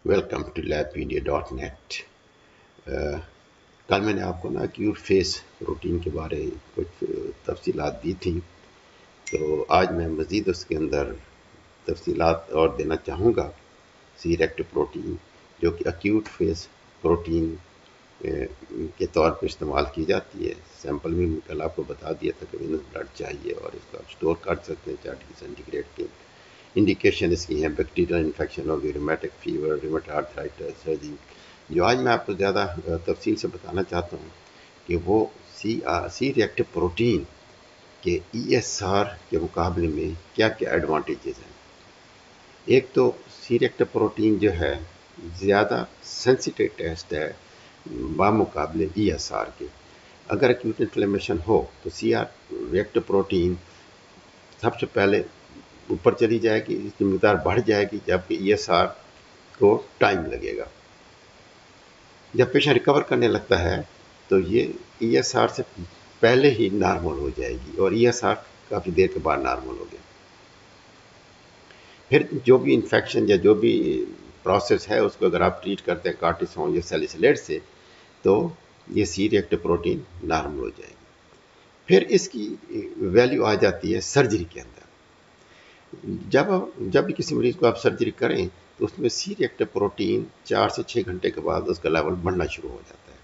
Welcome to labpedia.net۔ کل میں نے آپ کو نا ایکیوٹ فیس روٹین کے بارے کچھ تفصیلات دی تھیں، تو آج میں مزید اس کے اندر تفصیلات اور دینا چاہوں گا۔ سی ریکٹ پروٹین جو کہ ایکیوٹ فیس پروٹین کے طور پہ استعمال کی جاتی ہے۔ سیمپل میں کل آپ کو بتا دیا تھا کہ وینس بلڈ چاہیے اور اس کو آپ اسٹور کر سکتے ہیں 4 ڈگری سینٹی گریڈ کے۔ انڈیکیشن اس کی ہیں بیکٹیریل انفیکشن ہوگی، ریمیٹک فیور، ریمیٹڈ آرتھرائٹس، سرجری۔ جو آج میں آپ کو زیادہ تفصیل سے بتانا چاہتا ہوں کہ وہ سی ریکٹو پروٹین کے ای ایس آر کے مقابلے میں کیا کیا ایڈوانٹیجز ہیں۔ ایک تو سی ریکٹو پروٹین جو ہے زیادہ سینسیٹیو ٹیسٹ ہے بمقابلے ای ایس آر کے۔ اگر ایکیوٹ انفلیمیشن ہو تو سی آر ریکٹو پروٹین سب سے پہلے اوپر چلی جائے گی، اس کی مقدار بڑھ جائے گی، جبکہ ای ایس آر کو ٹائم لگے گا۔ جب پیشنٹ ریکور کرنے لگتا ہے تو یہ ای ایس آر سے پہلے ہی نارمل ہو جائے گی اور ای ایس آر کافی دیر کے بعد نارمل ہو گیا۔ پھر جو بھی انفیکشن یا جو بھی پروسیس ہے اس کو اگر آپ ٹریٹ کرتے ہیں کارٹیسون یا سیلیسلیٹ سے تو یہ سی ریکٹو پروٹین نارمل ہو جائے گی۔ پھر اس کی ویلیو آ جاتی ہے سرجری کے اندر۔ جب بھی کسی مریض کو آپ سرجری کریں تو اس میں سی ریکٹو پروٹین 4 سے 6 گھنٹے کے بعد اس کا لیول بڑھنا شروع ہو جاتا ہے،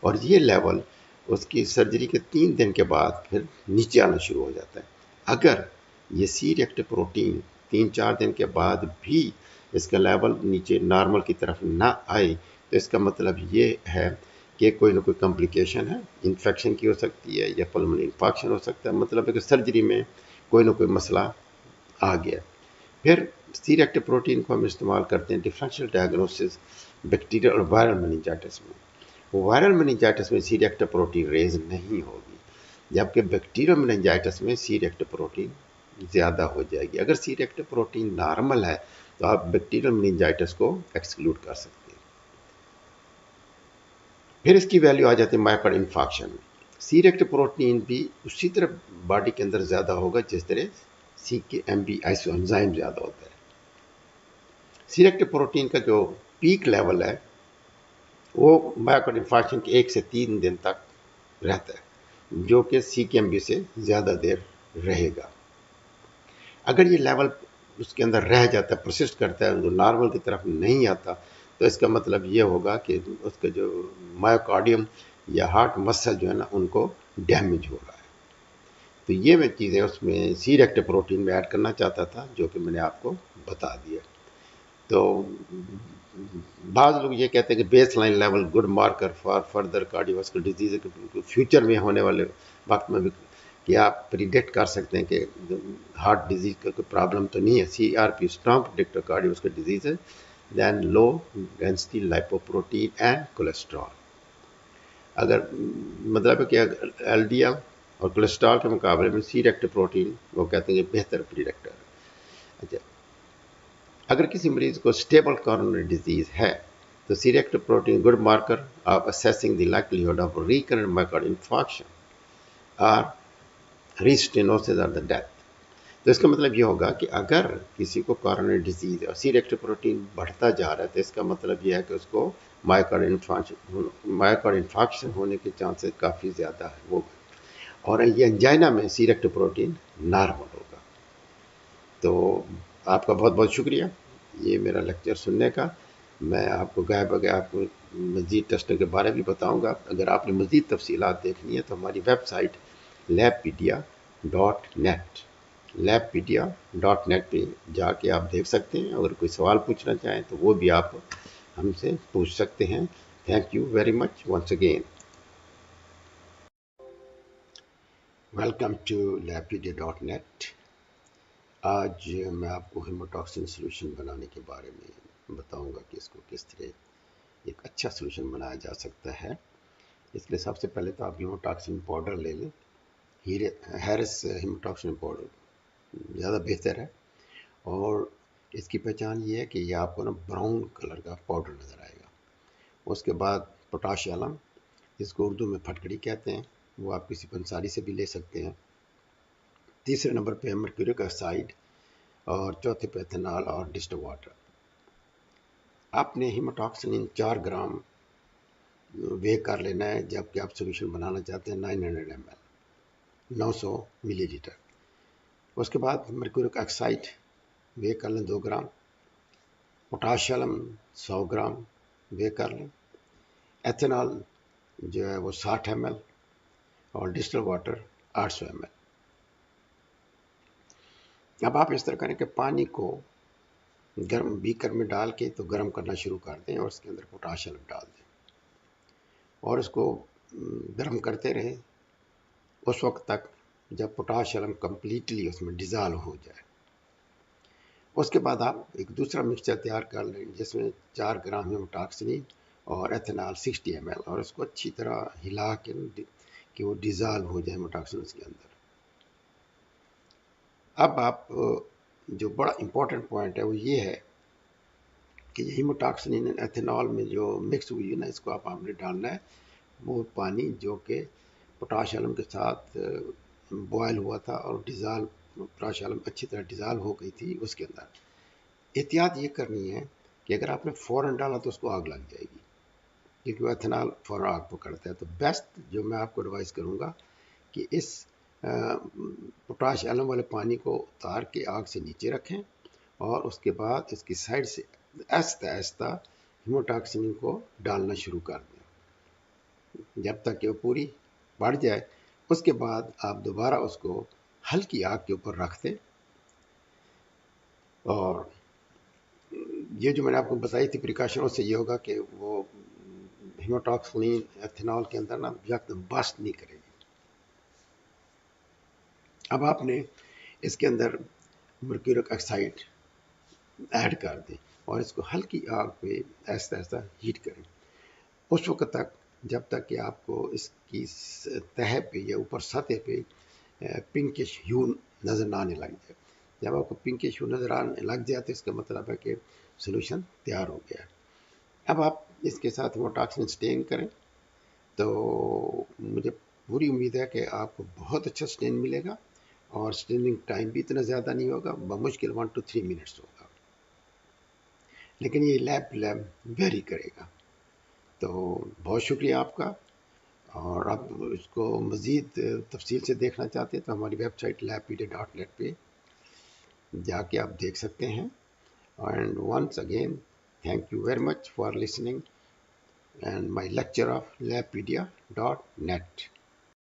اور یہ لیول اس کی سرجری کے 3 دن کے بعد پھر نیچے آنا شروع ہو جاتا ہے۔ اگر یہ سی ریکٹو پروٹین 3-4 دن کے بعد بھی اس کا لیول نیچے نارمل کی طرف نہ آئے تو اس کا مطلب یہ ہے کہ کوئی نہ کوئی کمپلیکیشن ہے، انفیکشن کی ہو سکتی ہے یا پلمونری انفیکشن ہو سکتا ہے، مطلب ہے کہ سرجری میں کوئی نہ کوئی مسئلہ آ گیا۔ پھر سی ریکٹو پروٹین کو ہم استعمال کرتے ہیں ڈفرینشیل ڈائگنوسس بیکٹیریل اور وائرل میننجائٹس میں۔ وائرل میننجائٹس میں سی ریکٹو پروٹین ریز نہیں ہوگی، جبکہ بیکٹیریل میننجائٹس میں سی ریکٹو پروٹین زیادہ ہو جائے گی۔ اگر سی ریکٹو پروٹین نارمل ہے تو آپ بیکٹیریل میننجائٹس کو ایکسکلوڈ کر سکتے ہیں۔ پھر اس کی ویلیو آ جاتی ہے مائوکارڈ انفارکشن میں۔ سی ریکٹو پروٹین بھی اسی طرح باڈی کے اندر زیادہ ہوگا جس طرح سی کے ایم بی آئسو انزائم زیادہ ہوتا ہے۔ سی ریکٹو پروٹین کا جو پیک لیول ہے وہ مائوکارڈ انفارکشن کے 1 سے 3 دن تک رہتا ہے، جو کہ سی کے ایم بی سے زیادہ دیر رہے گا۔ اگر یہ لیول اس کے اندر رہ جاتا ہے، پرسسٹ کرتا ہے، جو نارمل کی طرف نہیں آتا تو اس کا مطلب یہ ہوگا کہ اس کا جو مائوکارڈیم یا ہارٹ مسل جو ہے نا ان کو ڈیمیج ہو رہا ہے۔ تو یہ میں چیزیں اس میں سی ریکٹو پروٹین میں ایڈ کرنا چاہتا تھا جو کہ میں نے آپ کو بتا دیا۔ تو بعض لوگ یہ کہتے ہیں کہ baseline level good marker for further cardiovascular disease, future میں ہونے والے وقت میں بھی کہ آپ پریڈکٹ کر سکتے ہیں کہ ہارٹ ڈیزیز کا کوئی پرابلم تو نہیں ہے۔ C R P strong predictor cardiovascular disease ہے than low density lipoprotein and cholesterol. اگر مطلب ہے کہ ایل ڈی ایل اور کولیسٹرول کے مقابلے میں سی ریکٹو پروٹین وہ کہتے ہیں کہ بہتر پریڈکٹر ہے۔ اچھا، اگر کسی مریض کو اسٹیبل کارونری ڈیزیز ہے تو C reactive protein good marker of assessing the likelihood of recurrent myocardial infarction اور ریسٹینوسس اور دا ڈیتھ۔ تو اس کا مطلب یہ ہوگا کہ اگر کسی کو کارونری ڈیزیز اور سی ریکٹو پروٹین بڑھتا جا رہا ہے تو اس کا مطلب یہ ہے کہ اس کو مائوکارڈ انفارکشن ہونے کے چانسز کافی زیادہ ہے وہ، اور یہ انجائنا میں سی ریکٹو پروٹین نارمل ہوگا۔ تو آپ کا بہت بہت شکریہ یہ میرا لیکچر سننے کا۔ میں آپ کو گائے بگائے آپ کو مزید ٹیسٹوں کے بارے بھی بتاؤں گا۔ اگر آپ نے مزید تفصیلات دیکھنی ہے تو ہماری ویب سائٹ labpedia.net labpedia.net پہ جا کے آپ دیکھ سکتے ہیں۔ اگر کوئی سوال پوچھنا چاہیں تو وہ بھی آپ ہم سے پوچھ سکتے ہیں۔ Thank you very much once again. Welcome to labpedia.net۔ آج میں آپ کو ہیموٹاکسن سلوشن بنانے کے بارے میں بتاؤں گا کہ اس کو کس طرح ایک اچھا سلوشن بنایا جا سکتا ہے۔ اس لیے سب سے پہلے تو آپ ہیموٹاکسن پاؤڈر لے لیں۔ ہیرس ہیموٹاکسن پاؤڈر زیادہ بہتر ہے، اور اس کی پہچان یہ ہے کہ یہ آپ کو نا براؤن کلر کا پاؤڈر نظر آئے گا۔ اس کے بعد پوٹاش علم، جس کو اردو میں پھٹکڑی کہتے ہیں، وہ آپ کسی پنساری سے بھی لے سکتے ہیں۔ تیسرے نمبر پہ مرکیورک ایسائڈ، اور چوتھے پہ ایتھنال اور ڈسٹ واٹر۔ آپ نے ہیماٹاکسلین 4 گرام وے کر لینا ہے جبکہ آپ سولوشن بنانا چاہتے ہیں 900 ml 900 ملی لیٹر. اس کے بعد مرکورک آکسائڈ وے کر لیں 2 گرام. پوٹاشیم 100 گرام وے کر لیں. ایتھنال جو ہے وہ 60 ml اور ڈسٹل واٹر 800 ml. اب آپ اس طرح کریں کہ پانی کو گرم بیکر میں ڈال کے تو گرم کرنا شروع کر دیں اور اس کے اندر پوٹاشیم ڈال دیں اور اس کو گرم کرتے رہیں اس وقت تک جب پوٹاشیم کمپلیٹلی اس میں ڈیزالو ہو جائے. اس کے بعد آپ ایک دوسرا مکسچر تیار کر لیں جس میں 4 گرام ہیماٹاکسلین اور ایتھنال 60 ml اور اس کو اچھی طرح ہلا کے کہ وہ ڈیزالو ہو جائے ہیماٹاکسلین اس کے اندر. اب آپ جو بڑا امپورٹنٹ پوائنٹ ہے وہ یہ ہے کہ یہ ہیماٹاکسلین ایتھنال میں جو مکس ہوئی ہے نا اس کو آپ نے ڈالنا ہے وہ پانی جو کہ پوٹاشیم کے ساتھ بوائل ہوا تھا اور پوٹاشیم اچھی طرح ڈیزالو ہو گئی تھی اس کے اندر. احتیاط یہ کرنی ہے کہ اگر آپ نے فوراً ڈالا تو اس کو آگ لگ جائے گی کیونکہ وہ ایتھنال فوراً آگ پکڑتا ہے. تو بیسٹ جو میں آپ کو ایڈوائز کروں گا کہ اس پوٹاشیم والے پانی کو اتار کے آگ سے نیچے رکھیں اور اس کے بعد اس کی سائڈ سے آہستہ آہستہ ہیماٹاکسلین کو ڈالنا شروع کر دیں جب تک کہ وہ پوری بڑھ جائے. اس کے بعد آپ دوبارہ اس کو ہلکی آگ کے اوپر رکھ دیں اور یہ جو میں نے آپ کو بتائی تھی پریکاشن اس سے یہ ہوگا کہ وہ ہیماٹاکسلین ایتھنال کے اندر نا یکدم بسٹ نہیں کرے گی. اب آپ نے اس کے اندر مرکورک آکسائڈ ایڈ کر دیں اور اس کو ہلکی آگ پہ آہستہ آہستہ ہیٹ کریں اس وقت تک جب تک کہ آپ کو اس کی تہہ پہ یا اوپر سطح پہ پنکش ہیو نظر نہ آنے لگ جائے. جب آپ کو پنکش ہیو نظر آنے لگ جائے تو اس کا مطلب ہے کہ سولوشن تیار ہو گیا. اب آپ اس کے ساتھ ہیماٹاکسلین سٹین کریں تو مجھے پوری امید ہے کہ آپ کو بہت اچھا سٹین ملے گا اور سٹیننگ ٹائم بھی اتنا زیادہ نہیں ہوگا بمشکل 1 to 3 منٹس ہوگا لیکن یہ لیب ویری کرے گا. تو بہت شکریہ آپ کا اور آپ اس کو مزید تفصیل سے دیکھنا چاہتے ہیں تو ہماری ویب سائٹ labpedia.net پہ جا کے آپ دیکھ سکتے ہیں. And once again thank you very much for listening and my lecture of labpedia.net.